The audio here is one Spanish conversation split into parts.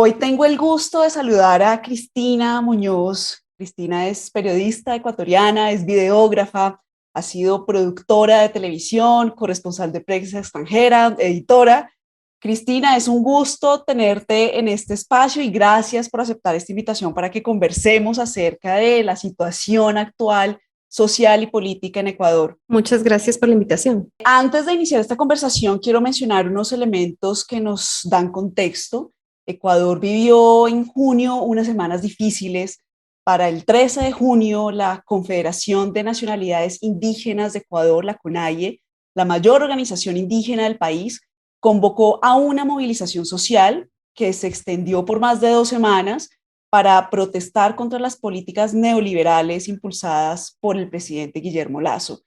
Hoy tengo el gusto de saludar a Cristina Muñoz. Cristina es periodista ecuatoriana, es videógrafa, ha sido productora de televisión, corresponsal de prensa extranjera, editora. Cristina, es un gusto tenerte en este espacio y gracias por aceptar esta invitación para que conversemos acerca de la situación actual social y política en Ecuador. Muchas gracias por la invitación. Antes de iniciar esta conversación, quiero mencionar unos elementos que nos dan contexto. Ecuador vivió en junio unas semanas difíciles. Para el 13 de junio, la Confederación de Nacionalidades Indígenas de Ecuador, la CONAIE, la mayor organización indígena del país, convocó a una movilización social que se extendió por más de 2 semanas para protestar contra las políticas neoliberales impulsadas por el presidente Guillermo Lasso.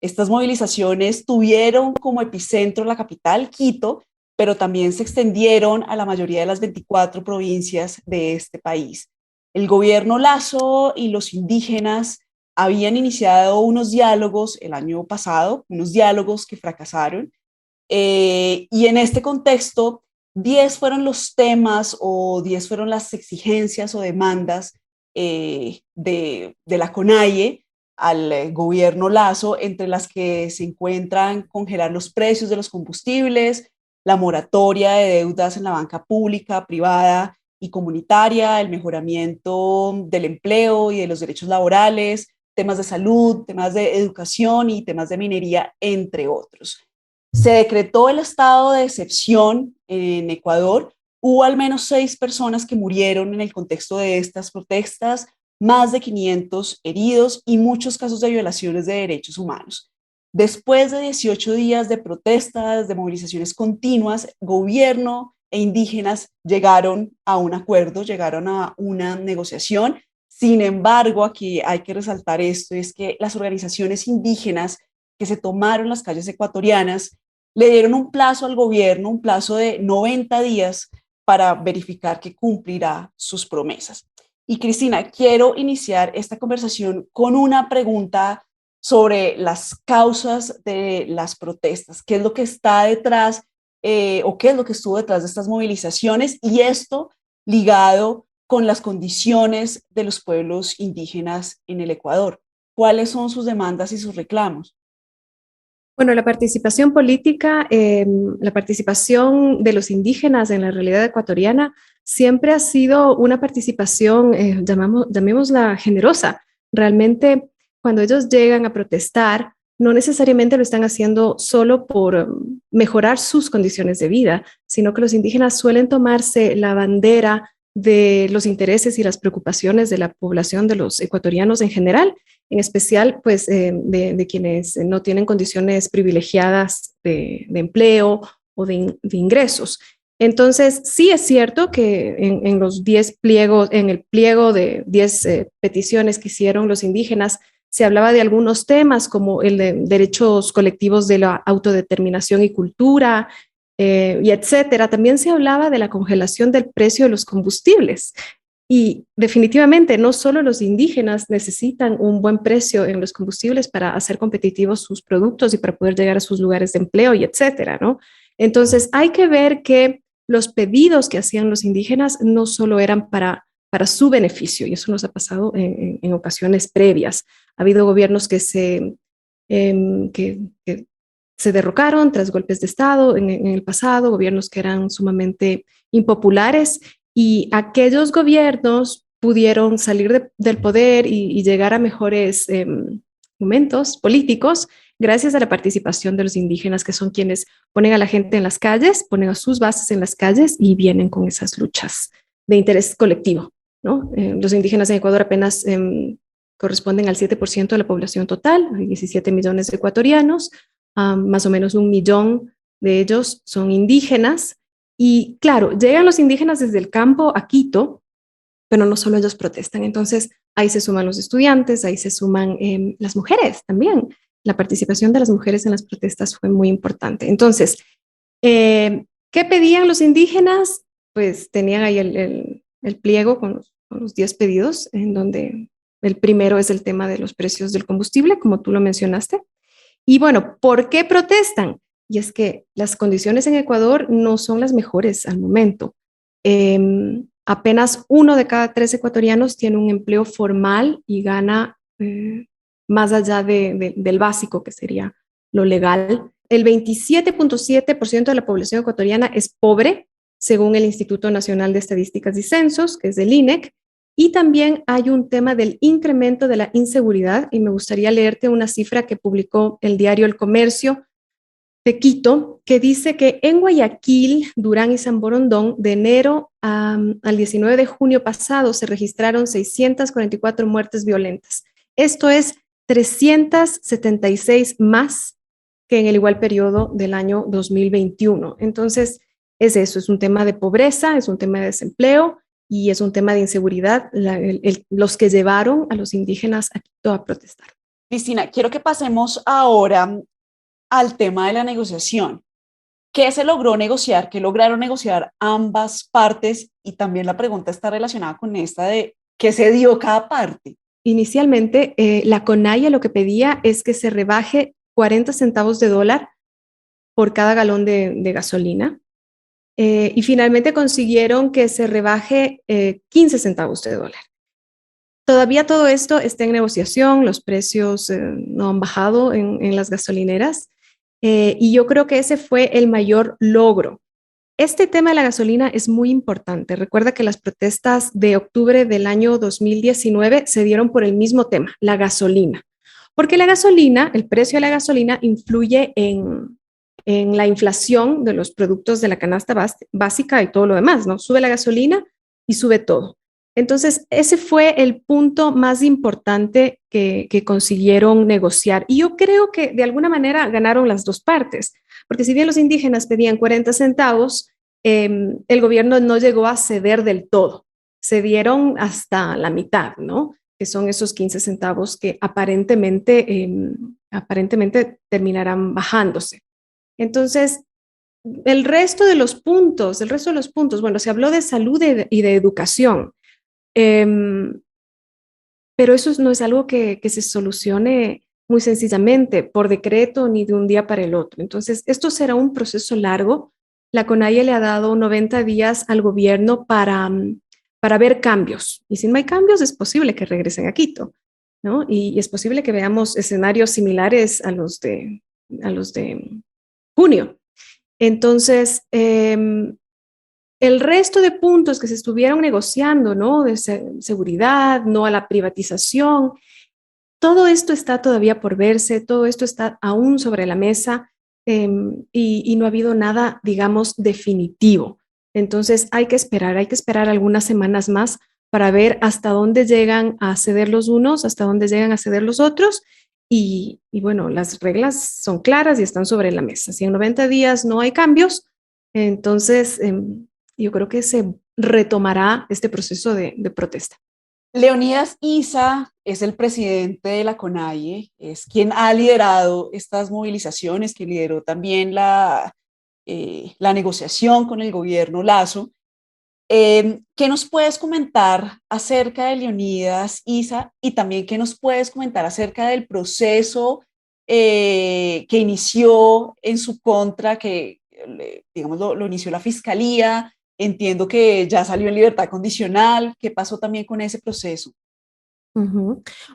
Estas movilizaciones tuvieron como epicentro la capital, Quito, pero también se extendieron a la mayoría de las 24 provincias de este país. El gobierno Lasso y los indígenas habían iniciado unos diálogos el año pasado, unos diálogos que fracasaron, y en este contexto, 10 fueron los temas o 10 fueron las exigencias o demandas de la CONAIE al gobierno Lasso, entre las que se encuentran congelar los precios de los combustibles, la moratoria de deudas en la banca pública, privada y comunitaria, el mejoramiento del empleo y de los derechos laborales, temas de salud, temas de educación y temas de minería, entre otros. Se decretó el estado de excepción en Ecuador. Hubo al menos 6 personas que murieron en el contexto de estas protestas, más de 500 heridos y muchos casos de violaciones de derechos humanos. Después de 18 días de protestas, de movilizaciones continuas, gobierno e indígenas llegaron a un acuerdo, llegaron a una negociación. Sin embargo, aquí hay que resaltar esto, es que las organizaciones indígenas que se tomaron las calles ecuatorianas le dieron un plazo al gobierno, un plazo de 90 días para verificar que cumplirá sus promesas. Y Cristina, quiero iniciar esta conversación con una pregunta sobre las causas de las protestas. ¿Qué es lo que está detrás o qué es lo que estuvo detrás de estas movilizaciones? Y esto ligado con las condiciones de los pueblos indígenas en el Ecuador. ¿Cuáles son sus demandas y sus reclamos? Bueno, la participación política, la participación de los indígenas en la realidad ecuatoriana siempre ha sido una participación, llamémosla generosa. Realmente, cuando ellos llegan a protestar, no necesariamente lo están haciendo solo por mejorar sus condiciones de vida, sino que los indígenas suelen tomarse la bandera de los intereses y las preocupaciones de la población de los ecuatorianos en general, en especial pues de quienes no tienen condiciones privilegiadas de empleo o de ingresos. Entonces, sí es cierto que en los 10 pliegos, en el pliego de 10 peticiones que hicieron los indígenas, se hablaba de algunos temas como el de derechos colectivos de la autodeterminación y cultura, y etcétera. También se hablaba de la congelación del precio de los combustibles. Y definitivamente no solo los indígenas necesitan un buen precio en los combustibles para hacer competitivos sus productos y para poder llegar a sus lugares de empleo y etcétera, ¿no? Entonces hay que ver que los pedidos que hacían los indígenas no solo eran para su beneficio, y eso nos ha pasado en ocasiones previas. Ha habido gobiernos que se derrocaron tras golpes de Estado en el pasado, gobiernos que eran sumamente impopulares, y aquellos gobiernos pudieron salir del poder y llegar a mejores momentos políticos gracias a la participación de los indígenas, que son quienes ponen a la gente en las calles, ponen a sus bases en las calles y vienen con esas luchas de interés colectivo, ¿no? Los indígenas en Ecuador apenas corresponden al 7% de la población total, hay 17 millones de ecuatorianos, más o menos 1 millón de ellos son indígenas. Y claro, llegan los indígenas desde el campo a Quito, pero no solo ellos protestan. Entonces, ahí se suman los estudiantes, ahí se suman las mujeres también. La participación de las mujeres en las protestas fue muy importante. Entonces, ¿qué pedían los indígenas? Pues tenían ahí el pliego con los 10 pedidos, en donde el primero es el tema de los precios del combustible, como tú lo mencionaste. Y bueno, ¿por qué protestan? Y es que las condiciones en Ecuador no son las mejores al momento. Apenas 1 de cada 3 ecuatorianos tiene un empleo formal y gana más allá del básico, que sería lo legal. El 27.7% de la población ecuatoriana es pobre, según el Instituto Nacional de Estadísticas y Censos, que es el INEC, y también hay un tema del incremento de la inseguridad, y me gustaría leerte una cifra que publicó el diario El Comercio de Quito, que dice que en Guayaquil, Durán y San Borondón, de enero al 19 de junio pasado, se registraron 644 muertes violentas. Esto es 376 más que en el igual periodo del año 2021. Entonces, es eso, es un tema de pobreza, es un tema de desempleo y es un tema de inseguridad, los que llevaron a los indígenas a Quito a protestar. Cristina, quiero que pasemos ahora al tema de la negociación. ¿Qué se logró negociar? ¿Qué lograron negociar ambas partes? Y también la pregunta está relacionada con esta de qué se dio cada parte. Inicialmente, la CONAIE lo que pedía es que se rebaje 40 centavos de dólar por cada galón de gasolina. Y finalmente consiguieron que se rebaje 15 centavos de dólar. Todavía todo esto está en negociación, los precios no han bajado en las gasolineras. Y yo creo que ese fue el mayor logro. Este tema de la gasolina es muy importante. Recuerda que las protestas de octubre del año 2019 se dieron por el mismo tema, la gasolina. Porque la gasolina, el precio de la gasolina influye en la inflación de los productos de la canasta básica y todo lo demás, ¿no? Sube la gasolina y sube todo. Entonces, ese fue el punto más importante que consiguieron negociar. Y yo creo que de alguna manera ganaron las dos partes, porque si bien los indígenas pedían 40 centavos, el gobierno no llegó a ceder del todo. Cedieron hasta la mitad, ¿no? Que son esos 15 centavos que aparentemente terminarán bajándose. Entonces, el resto de los puntos, bueno, se habló de salud y de educación. Pero eso no es algo que se solucione muy sencillamente por decreto ni de un día para el otro. Entonces, esto será un proceso largo. La CONAIE le ha dado 90 días al gobierno para ver cambios. Y si no hay cambios, es posible que regresen a Quito, ¿no? Y es posible que veamos escenarios similares a los de junio. Entonces, el resto de puntos que se estuvieron negociando, ¿no? De seguridad, no a la privatización, todo esto está todavía por verse, todo esto está aún sobre la mesa y no ha habido nada, digamos, definitivo. Entonces hay que esperar algunas semanas más para ver hasta dónde llegan a ceder los unos, hasta dónde llegan a ceder los otros. Y bueno, las reglas son claras y están sobre la mesa. Si en 90 días no hay cambios, entonces yo creo que se retomará este proceso de protesta. Leonidas Issa es el presidente de la CONAIE, es quien ha liderado estas movilizaciones, quien lideró también la negociación con el gobierno Lazo. ¿Qué nos puedes comentar acerca de Leonidas Issa y también qué nos puedes comentar acerca del proceso que inició en su contra, que digamos lo inició la fiscalía? Entiendo que ya salió en libertad condicional. ¿Qué pasó también con ese proceso?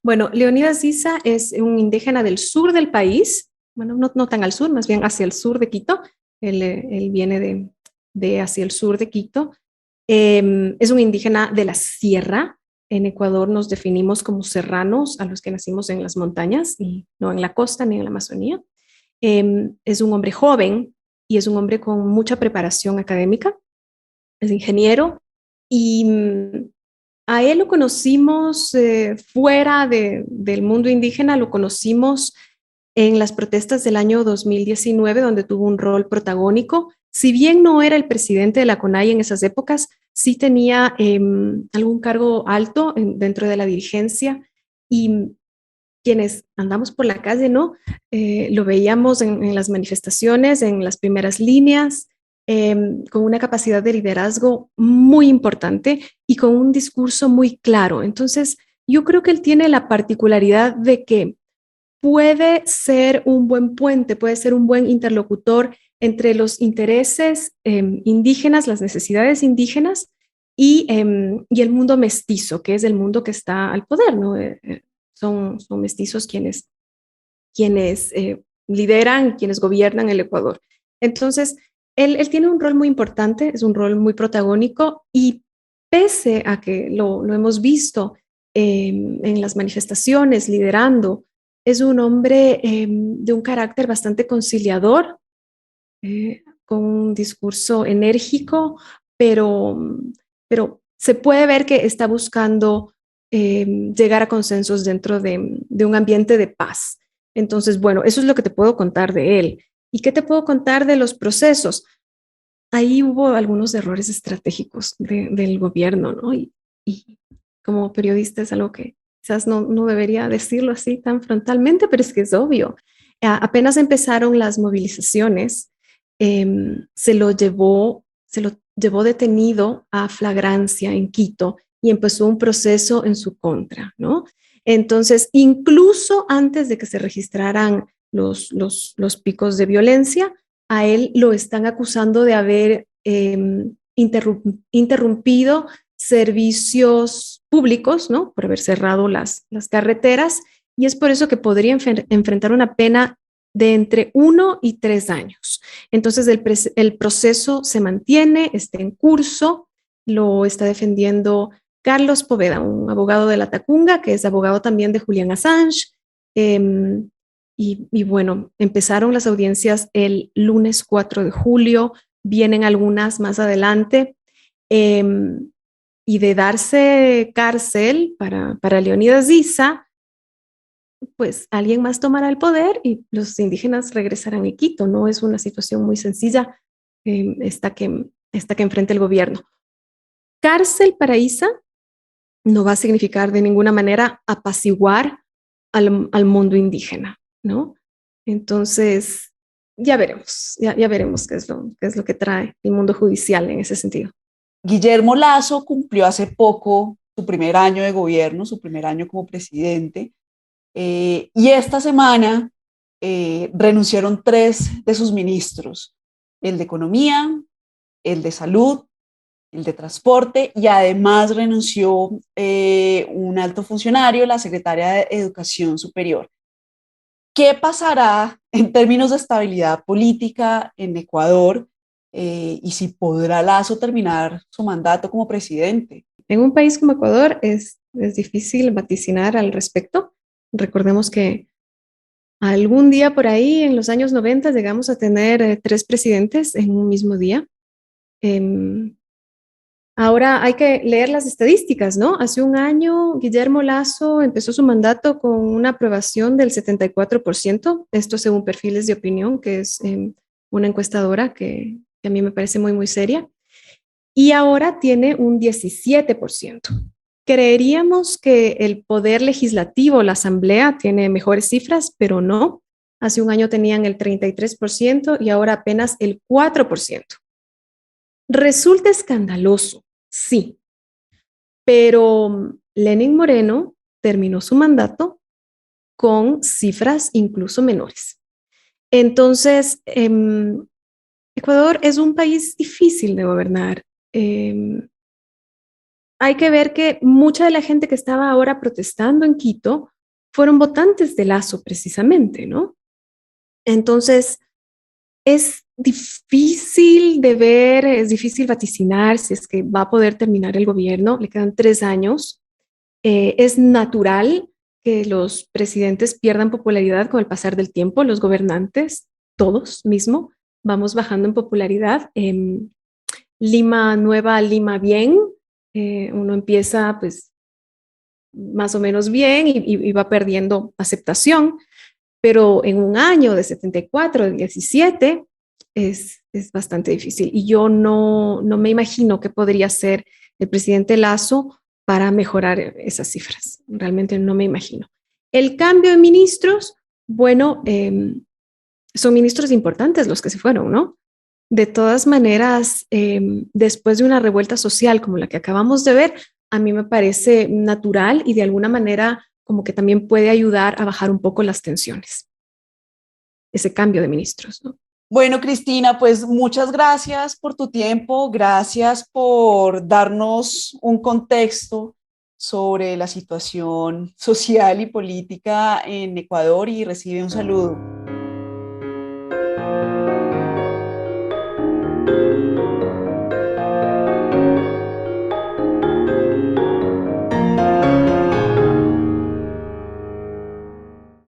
Bueno, Leonidas Issa es un indígena del sur del país, bueno, no tan al sur, más bien hacia el sur de Quito. Él viene de hacia el sur de Quito. Es un indígena de la sierra. En Ecuador nos definimos como serranos a los que nacimos en las montañas y no en la costa ni en la Amazonía. Es un hombre joven y es un hombre con mucha preparación académica. Es ingeniero y a él lo conocimos fuera del mundo indígena, lo conocimos en las protestas del año 2019, donde tuvo un rol protagónico. Si bien no era el presidente de la CONAIE en esas épocas, sí tenía algún cargo alto dentro de la dirigencia y quienes andamos por la calle, ¿no? Lo veíamos en las manifestaciones, en las primeras líneas, con una capacidad de liderazgo muy importante y con un discurso muy claro. Entonces, yo creo que él tiene la particularidad de que puede ser un buen puente, puede ser un buen interlocutor entre los intereses indígenas, las necesidades indígenas y el mundo mestizo, que es el mundo que está al poder, ¿no? Son mestizos quienes lideran, quienes gobiernan el Ecuador. Entonces, él tiene un rol muy importante, es un rol muy protagónico y pese a que lo hemos visto en las manifestaciones liderando, es un hombre de un carácter bastante conciliador, con un discurso enérgico, pero se puede ver que está buscando llegar a consensos dentro de un ambiente de paz. Entonces, bueno, eso es lo que te puedo contar de él. ¿Y qué te puedo contar de los procesos? Ahí hubo algunos errores estratégicos del gobierno, ¿no? Y como periodista es algo que quizás no debería decirlo así tan frontalmente, pero es que es obvio. Apenas empezaron las movilizaciones, se lo llevó detenido a flagrancia en Quito y empezó un proceso en su contra, ¿no? Entonces, incluso antes de que se registraran los picos de violencia, a él lo están acusando de haber interrumpido servicios públicos, ¿no? Por haber cerrado las carreteras, y es por eso que podría enfrentar una pena de entre 1 y 3 años. Entonces, el proceso se mantiene, está en curso, lo está defendiendo Carlos Poveda, un abogado de la Tacunga, que es abogado también de Julian Assange. Y bueno, empezaron las audiencias el lunes 4 de julio, vienen algunas más adelante. Y de darse cárcel para Leonidas Issa, pues alguien más tomará el poder y los indígenas regresarán a Quito. No es una situación muy sencilla esta que enfrenta el gobierno. Cárcel para Issa no va a significar de ninguna manera apaciguar al mundo indígena, ¿no? Entonces, ya veremos qué es lo que trae el mundo judicial en ese sentido. Guillermo Lasso cumplió hace poco su primer año de gobierno, su primer año como presidente, y esta semana renunciaron 3 de sus ministros, el de Economía, el de Salud, el de Transporte, y además renunció un alto funcionario, la secretaria de Educación Superior. ¿Qué pasará en términos de estabilidad política en Ecuador y si podrá Lasso terminar su mandato como presidente? En un país como Ecuador es difícil vaticinar al respecto. Recordemos que algún día por ahí, en los años 90, llegamos a tener 3 presidentes en un mismo día. Ahora hay que leer las estadísticas, ¿no? Hace un año Guillermo Lasso empezó su mandato con una aprobación del 74%, esto según Perfiles de Opinión, que es una encuestadora que a mí me parece muy, muy seria, y ahora tiene un 17%. Creeríamos que el poder legislativo, la asamblea, tiene mejores cifras, pero no. Hace un año tenían el 33% y ahora apenas el 4%. Resulta escandaloso, sí, pero Lenín Moreno terminó su mandato con cifras incluso menores. Entonces, Ecuador es un país difícil de gobernar. Hay que ver que mucha de la gente que estaba ahora protestando en Quito fueron votantes de Lasso precisamente, ¿no? Entonces, es difícil de ver, es difícil vaticinar si es que va a poder terminar el gobierno. Le quedan 3 años. Es natural que los presidentes pierdan popularidad con el pasar del tiempo. Los gobernantes, todos mismo, vamos bajando en popularidad. Lima Nueva, Lima Bien. Uno empieza pues más o menos bien y va perdiendo aceptación. Pero en un año de 74, de 17, es bastante difícil. Y yo no me imagino qué podría hacer el presidente Lasso para mejorar esas cifras. Realmente no me imagino. El cambio de ministros, bueno, son ministros importantes los que se fueron, ¿no? De todas maneras, después de una revuelta social como la que acabamos de ver, a mí me parece natural y de alguna manera como que también puede ayudar a bajar un poco las tensiones, ese cambio de ministros, ¿no? Bueno, Cristina, pues muchas gracias por tu tiempo, gracias por darnos un contexto sobre la situación social y política en Ecuador y recibe un saludo.